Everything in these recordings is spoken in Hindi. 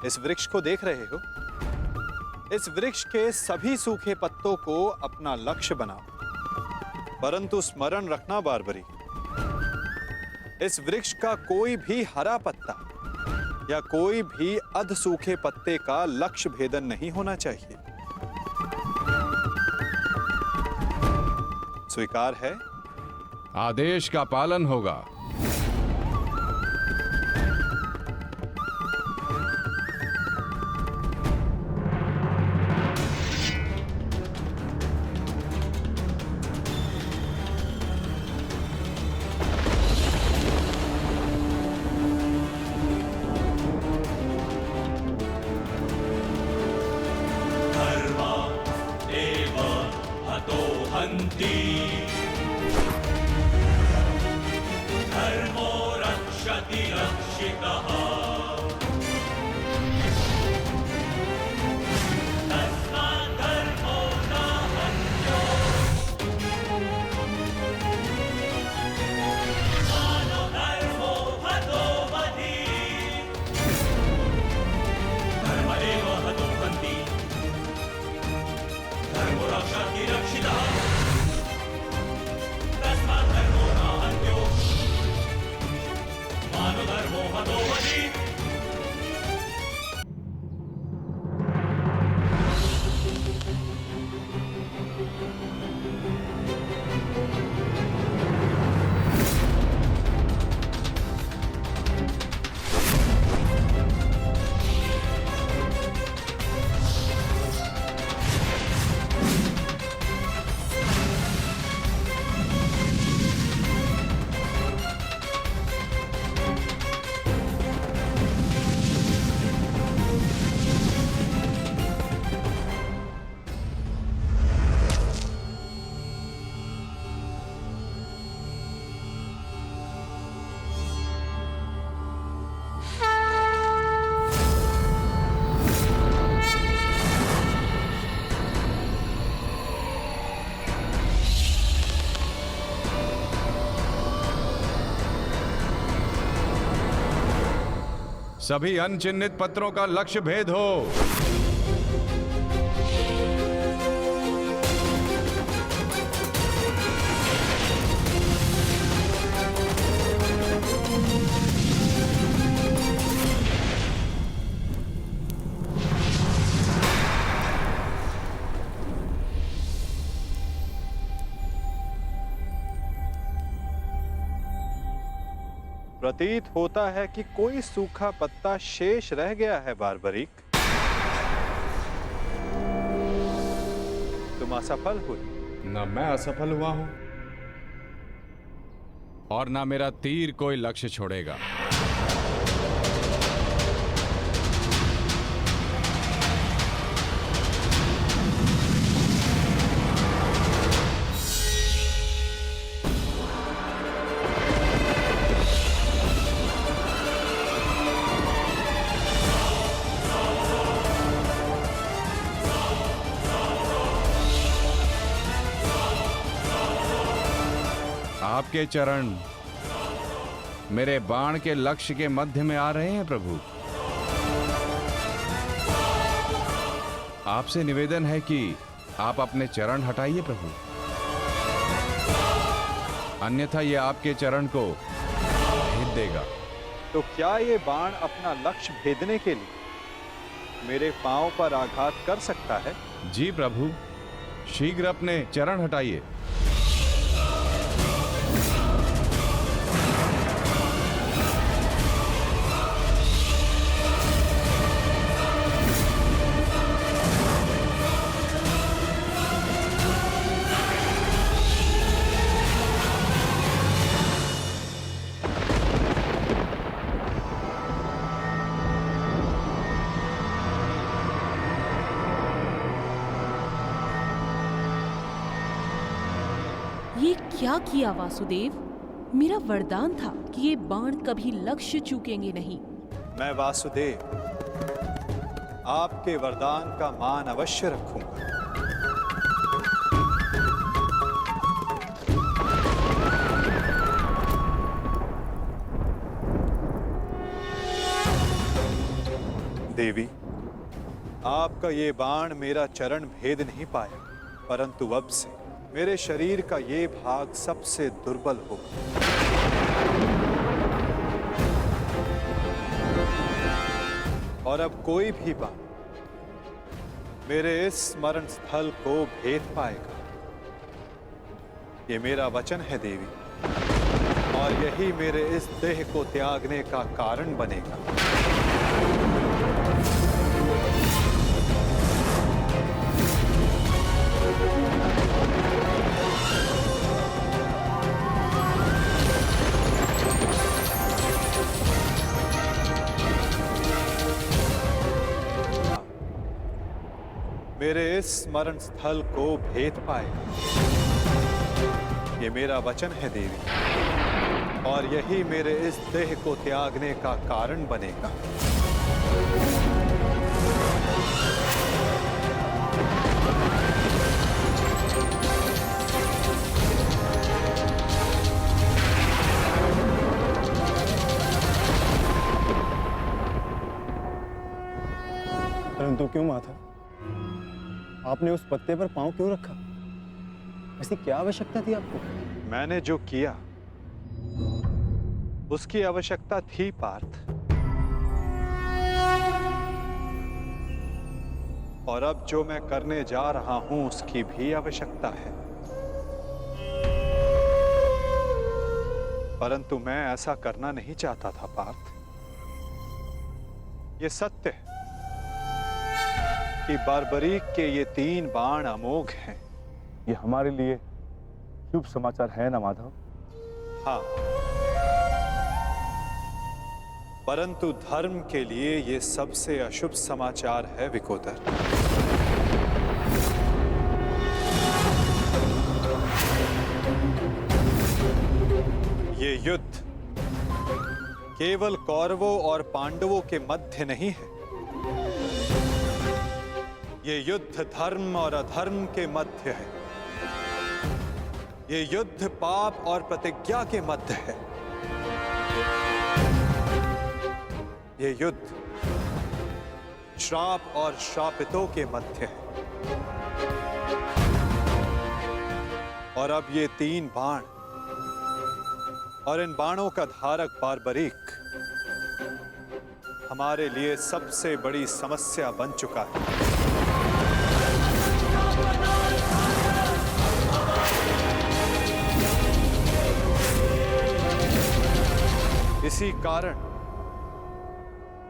इस वृक्ष को देख रहे हो? इस वृक्ष के सभी सूखे पत्तों को अपना लक्ष्य बनाओ, परंतु स्मरण रखना बारबरी, इस वृक्ष का कोई भी हरा पत्ता या कोई भी अध सूखे पत्ते का लक्ष्य भेदन नहीं होना चाहिए। स्वीकार है? आदेश का पालन होगा। धर्मो रक्षति रक्षितः। तस्मात् धर्मो न हन्यो। मानो धर्मो हतो वधि। धर्म एव हतो हन्ति। धर्मो रक्षति रक्षितः। सभी अनचिन्हित पत्रों का लक्ष्य भेद हो। प्रतीत होता है कि कोई सूखा पत्ता शेष रह गया है बारबरीक। तुम असफल हुए। न मैं असफल हुआ हूं और ना मेरा तीर कोई लक्ष्य छोड़ेगा। आपके चरण मेरे बाण के लक्ष्य के मध्य में आ रहे हैं प्रभु। आपसे निवेदन है कि आप अपने चरण हटाइए प्रभु, अन्यथा ये आपके चरण को भेद देगा। तो क्या ये बाण अपना लक्ष्य भेदने के लिए मेरे पांव पर आघात कर सकता है? जी प्रभु, शीघ्र अपने चरण हटाइए। ये क्या किया वासुदेव? मेरा वरदान था कि ये बाण कभी लक्ष्य चूकेंगे नहीं। मैं वासुदेव आपके वरदान का मान अवश्य रखूंगा। देवी, आपका ये बाण मेरा चरण भेद नहीं पाया, परंतु अब से मेरे शरीर का ये भाग सबसे दुर्बल होगा। और अब कोई भी बाण मेरे इस स्मरण स्थल को भेद पाएगा। ये मेरा वचन है देवी, और यही मेरे इस देह को त्यागने का कारण बनेगा। मेरे इस स्मरण स्थल को भेद पाएगा। ये मेरा वचन है देवी, और यही मेरे इस देह को त्यागने का कारण बनेगा। परंतु क्यों माता, आपने उस पत्ते पर पांव क्यों रखा? ऐसी क्या आवश्यकता थी आपको? मैंने जो किया उसकी आवश्यकता थी पार्थ, और अब जो मैं करने जा रहा हूं उसकी भी आवश्यकता है। परंतु मैं ऐसा करना नहीं चाहता था पार्थ। ये सत्य है कि बारबरीक के ये 3 बाण अमोघ हैं। ये हमारे लिए शुभ समाचार है ना माधव? हाँ, परंतु धर्म के लिए ये सबसे अशुभ समाचार है विकोदर। ये युद्ध केवल कौरवों और पांडवों के मध्य नहीं है। ये युद्ध धर्म और अधर्म के मध्य है। ये युद्ध पाप और प्रतिज्ञा के मध्य है। ये युद्ध श्राप और श्रापितों के मध्य है। और अब ये 3 बाण और इन बाणों का धारक बारबरीक हमारे लिए सबसे बड़ी समस्या बन चुका है। इसी कारण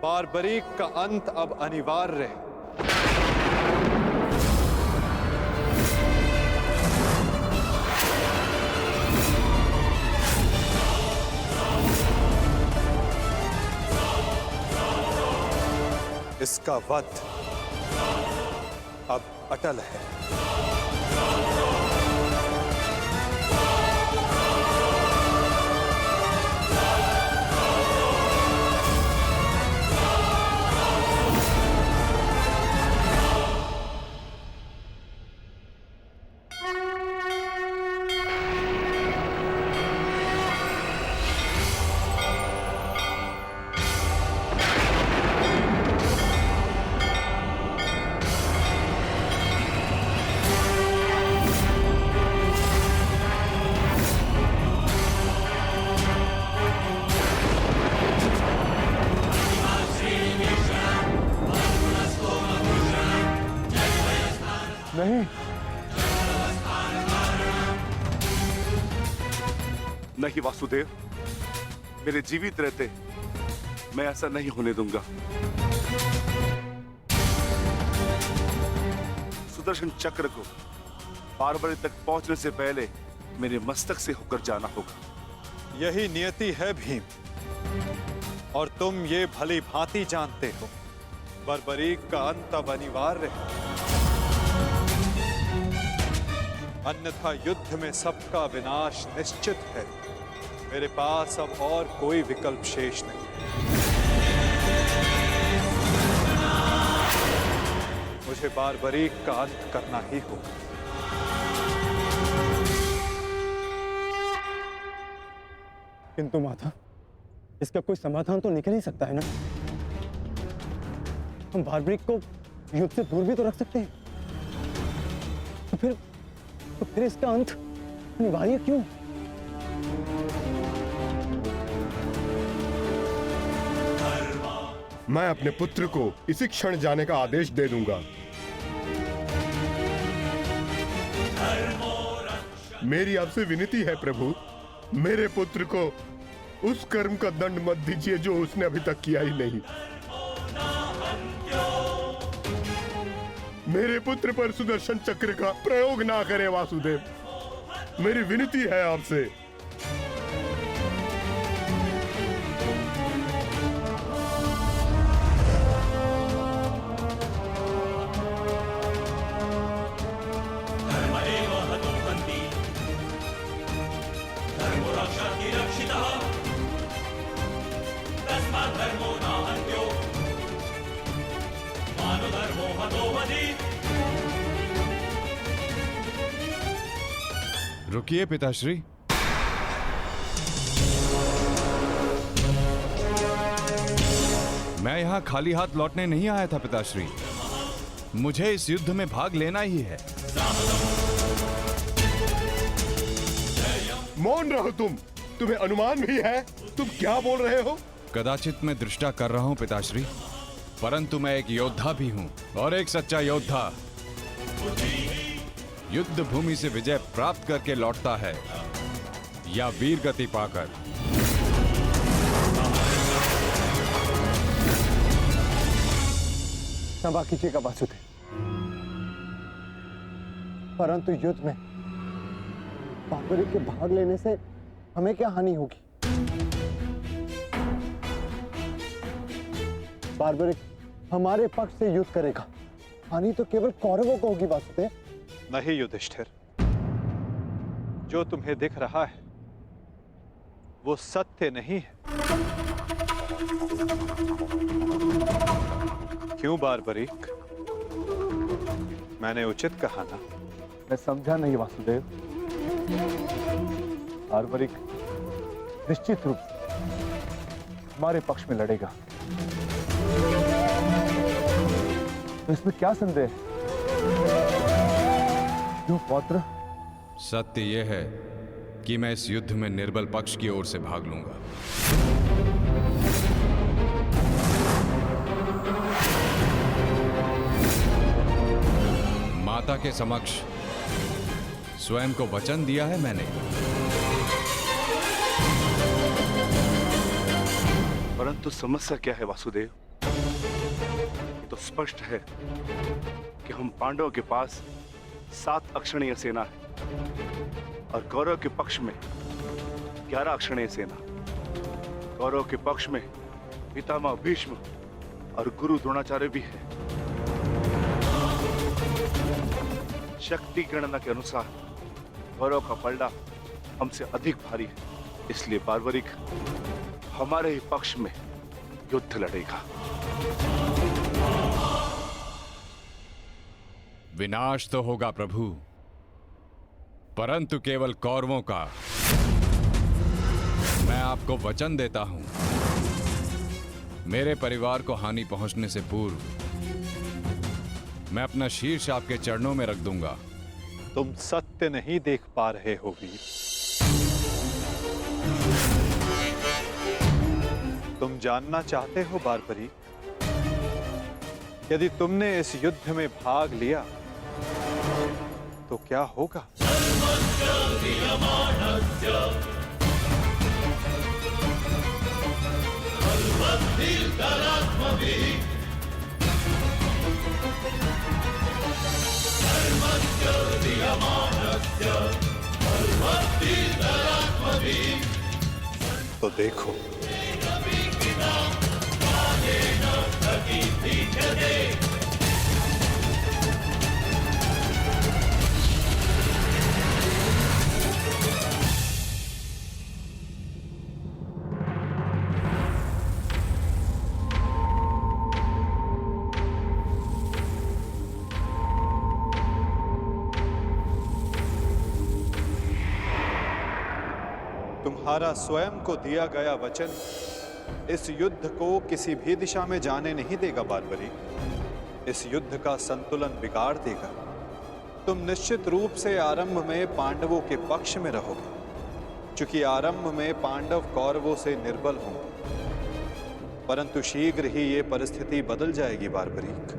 बारबरीक का अंत अब अनिवार्य है। इसका वध अब अटल है। नहीं, नहीं वासुदेव, मेरे जीवित रहते मैं ऐसा नहीं होने दूंगा। सुदर्शन चक्र को बारबरी तक पहुंचने से पहले मेरे मस्तक से होकर जाना होगा। यही नियति है भीम, और तुम ये भली भांति जानते हो। बारबरीक का अंत अब अनिवार्य है, अन्यथा युद्ध में सबका विनाश निश्चित है। मेरे पास अब और कोई विकल्प शेष नहीं। मुझे बारबरीक का अंत करना ही होगा। किंतु माता, इसका कोई समाधान तो निकल ही सकता है ना? हम बार्बरिक को युद्ध से दूर भी तो रख सकते हैं। तो फिर इसका अंत अनिवार्य क्यों? मैं अपने पुत्र को इसी क्षण जाने का आदेश दे दूंगा। मेरी आपसे विनती है प्रभु, मेरे पुत्र को उस कर्म का दंड मत दीजिए जो उसने अभी तक किया ही नहीं। मेरे पुत्र पर सुदर्शन चक्र का प्रयोग ना करे वासुदेव, मेरी विनती है आपसे। धर्ममेव हतो हन्ति धर्मो रक्षति रक्षितः तस्मात् धर्मो न हन्त्यो मानो धर्मो हतो वधि। रुकिए पिताश्री। मैं यहां खाली हाथ लौटने नहीं आया था पिताश्री, मुझे इस युद्ध में भाग लेना ही है। मौन रहो तुम्हें अनुमान भी है तुम क्या बोल रहे हो? कदाचित मैं दृष्टा कर रहा हूं पिताश्री, परंतु मैं एक योद्धा भी हूं, और एक सच्चा योद्धा युद्ध भूमि से विजय प्राप्त करके लौटता है या वीर गति पाकर। क्षमा कीजिएगा वासुदेव, परंतु युद्ध में बार्बरिक के भाग लेने से हमें क्या हानि होगी? बार्बरिक हमारे पक्ष से युद्ध करेगा, हानि तो केवल कौरवों को होगी वासुदेव। नहीं युधिष्ठिर, जो तुम्हें दिख रहा है वो सत्य नहीं है। क्यों बार्बरिक, मैंने उचित कहा ना? मैं समझा नहीं वासुदेव। बार्बरिक निश्चित रूप से हमारे पक्ष में लड़ेगा, तो इसमें क्या संदेह है? क्यों पौत्र? सत्य यह है कि मैं इस युद्ध में निर्बल पक्ष की ओर से भाग लूंगा। माता के समक्ष स्वयं को वचन दिया है मैंने। परंतु समस्या क्या है वासुदेव? ये तो स्पष्ट है कि हम पांडवों के पास 7 अक्षणीय सेना है और कौरव के पक्ष में 11 अक्षणीय सेना। कौरव के पक्ष में पितामह भीष्म और गुरु द्रोणाचार्य भी है। शक्ति गणना के अनुसार कौरव का पलड़ा हमसे अधिक भारी है, इसलिए बार्बरिक हमारे ही पक्ष में युद्ध लड़ेगा। विनाश तो होगा प्रभु, परंतु केवल कौरवों का। मैं आपको वचन देता हूं, मेरे परिवार को हानि पहुंचने से पूर्व मैं अपना शीर्ष आपके चरणों में रख दूंगा। तुम सत्य नहीं देख पा रहे हो वीर। तुम जानना चाहते हो बार्बरिक, यदि तुमने इस युद्ध में भाग लिया तो क्या होगा? तो देखो, तुम्हारा स्वयं को दिया गया वचन इस युद्ध को किसी भी दिशा में जाने नहीं देगा बार्बरिक। इस युद्ध का संतुलन बिगाड़ देगा, तुम निश्चित रूप से आरंभ में पांडवों के पक्ष में रहोगे, क्योंकि आरंभ में पांडव कौरवों से निर्बल होंगे। परंतु शीघ्र ही ये परिस्थिति बदल जाएगी बारबरीक।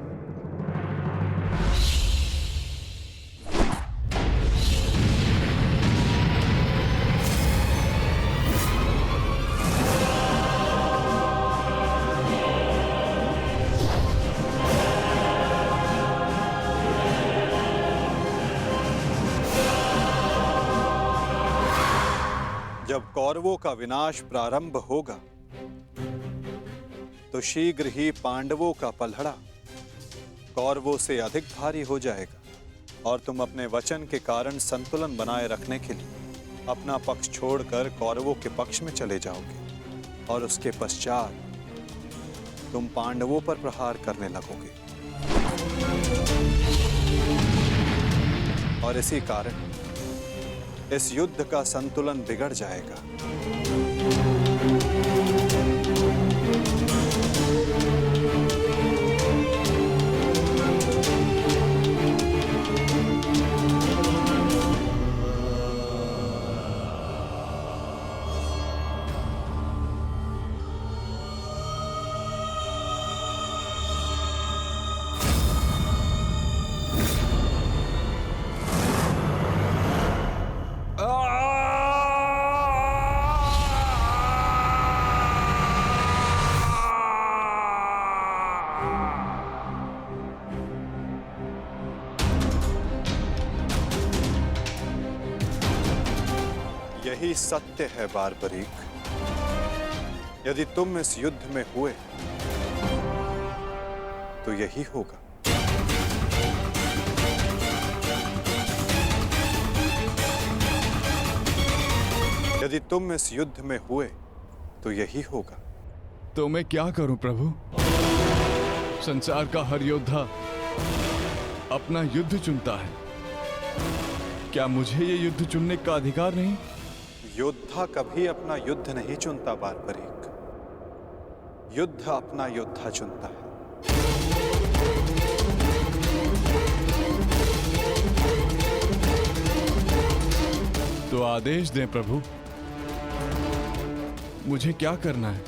जब कौरवों का विनाश प्रारंभ होगा तो शीघ्र ही पांडवों का पलड़ा कौरवों से अधिक भारी हो जाएगा और तुम अपने वचन के कारण संतुलन बनाए रखने के लिए अपना पक्ष छोड़कर कौरवों के पक्ष में चले जाओगे और उसके पश्चात तुम पांडवों पर प्रहार करने लगोगे। और इसी कारण इस युद्ध का संतुलन बिगड़ जाएगा। यही सत्य है बारबरीक। यदि तुम इस युद्ध में हुए तो यही होगा। यदि तुम इस युद्ध में हुए तो यही होगा। तो मैं क्या करूं प्रभु? संसार का हर योद्धा अपना युद्ध चुनता है। क्या मुझे ये युद्ध चुनने का अधिकार नहीं? योद्धा कभी अपना युद्ध नहीं चुनता बारबरीक, युद्ध अपना योद्धा चुनता है। तो आदेश दें प्रभु, मुझे क्या करना है?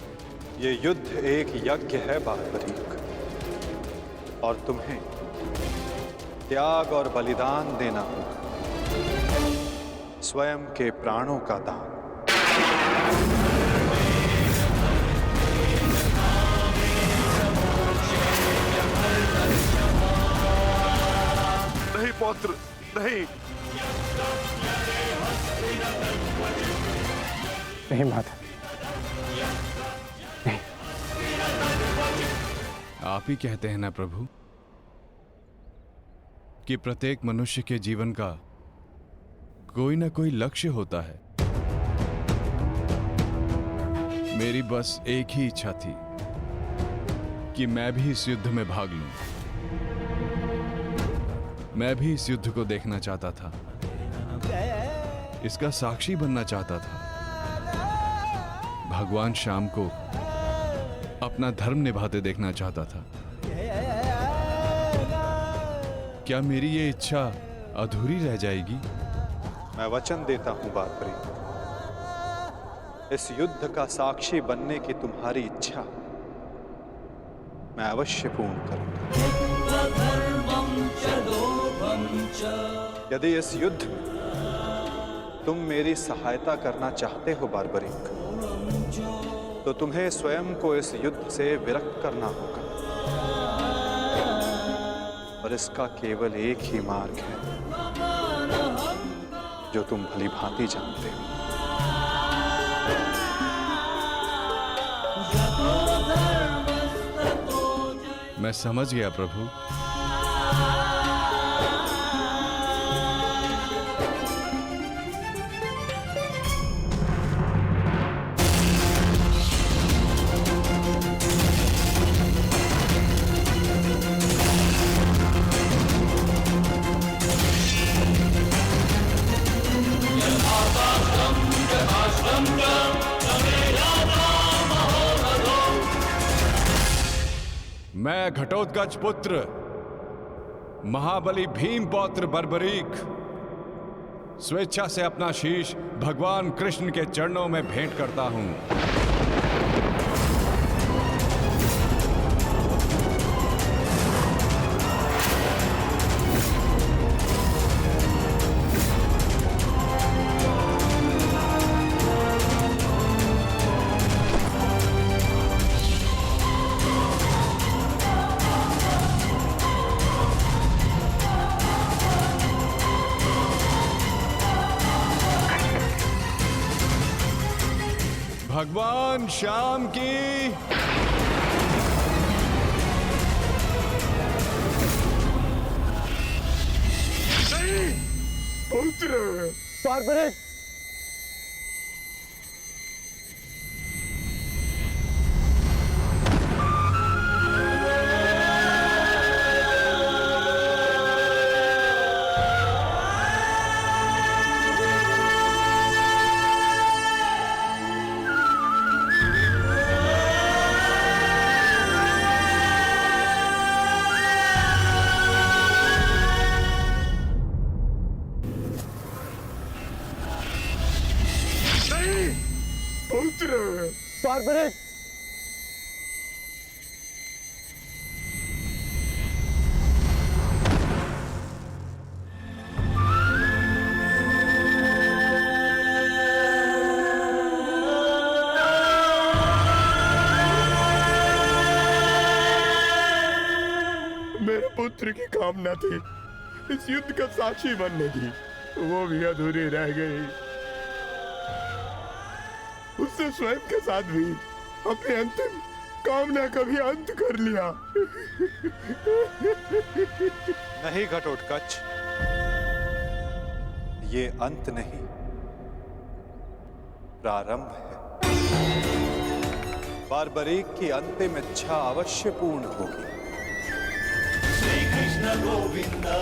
ये युद्ध एक यज्ञ है बारबरीक, और तुम्हें त्याग और बलिदान देना होगा, स्वयं के प्राणों का दान। नहीं पौत्र, नहीं। नहीं माता, नहीं। आप ही कहते हैं ना प्रभु कि प्रत्येक मनुष्य के जीवन का कोई ना कोई लक्ष्य होता है। मेरी बस एक ही इच्छा थी कि मैं भी इस युद्ध में भाग लूं। मैं भी इस युद्ध को देखना चाहता था, इसका साक्षी बनना चाहता था, भगवान श्याम को अपना धर्म निभाते देखना चाहता था। क्या मेरी ये इच्छा अधूरी रह जाएगी? मैं वचन देता हूं बारबरीक, इस युद्ध का साक्षी बनने की तुम्हारी इच्छा मैं अवश्य पूर्ण करूंगा। यदि इस युद्ध में तुम मेरी सहायता करना चाहते हो बारबरीक, तो तुम्हें स्वयं को इस युद्ध से विरक्त करना होगा, और इसका केवल एक ही मार्ग है जो तुम भली भांति जानते हो। मैं समझ गया प्रभु। मैं घटोत्कच पुत्र महाबली भीम पौत्र बर्बरीक स्वेच्छा से अपना शीश भगवान कृष्ण के चरणों में भेंट करता हूं। भगवान श्याम की पुत्र बार्बरिक, पुत्र बार्बरिक, मेरे पुत्र की कामना थी इस युद्ध का साक्षी बनने की, वो भी अधूरी रह गई। उससे स्वयं के साथ भी अपनी अंतिम कामना का भी अंत कर लिया। नहीं घटोत्कच, ये अंत नहीं, प्रारंभ है। बार्बरीक की अंतिम इच्छा अवश्य पूर्ण होगी। श्री कृष्ण गोविंदा